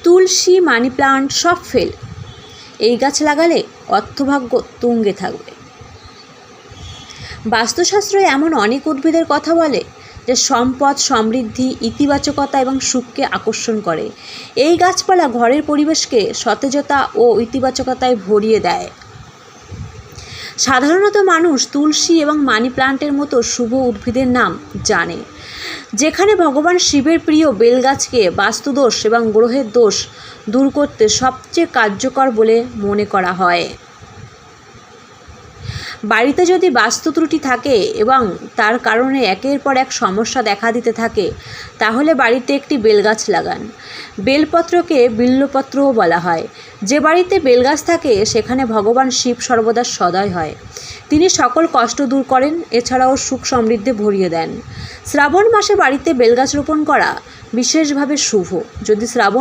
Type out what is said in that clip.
তুলসী, money plant সব fail. এই গাছ লাগালে অর্থভাগ্য তুঙ্গে থাকবে। বাস্তুশাস্ত্র এমন অনেক উদ্ভিদের কথা বলে যে সম্পদ, সমৃদ্ধি, ইতিবাচকতা এবং সুখকে আকর্ষণ করে। এই গাছপালা ঘরের পরিবেশকে সতেজতা ও ইতিবাচকতায় ভরিয়ে দেয়। সাধারণত মানুষ তুলসী এবং মানি প্লান্টের মতো শুভ উদ্ভিদের নাম জানে। যেখানে ভগবান শিবের প্রিয় বেলগাছকে বাস্তুদোষ এবং গ্রহের দোষ দূর করতে সবচেয়ে কার্যকর বলে মনে করা হয়। বাড়িতে যদি বাস্তু ত্রুটি থাকে এবং তার কারণে একের পর এক সমস্যা দেখা দিতে থাকে, তাহলে বাড়িতে একটি বেলগাছ লাগান। বেলপত্রকে বিল্বপত্রও বলা হয়। যে বাড়িতে বেলগাছ থাকে সেখানে ভগবান শিব সর্বদা সদয় হয়। তিনি সকল কষ্ট দূর করেন, এছাড়াও সুখ সমৃদ্ধি ভরিয়ে দেন। শ্রাবণ মাসে বাড়িতে বেলগাছ রোপণ করা বিশেষভাবে শুভ। যদি শ্রাবণ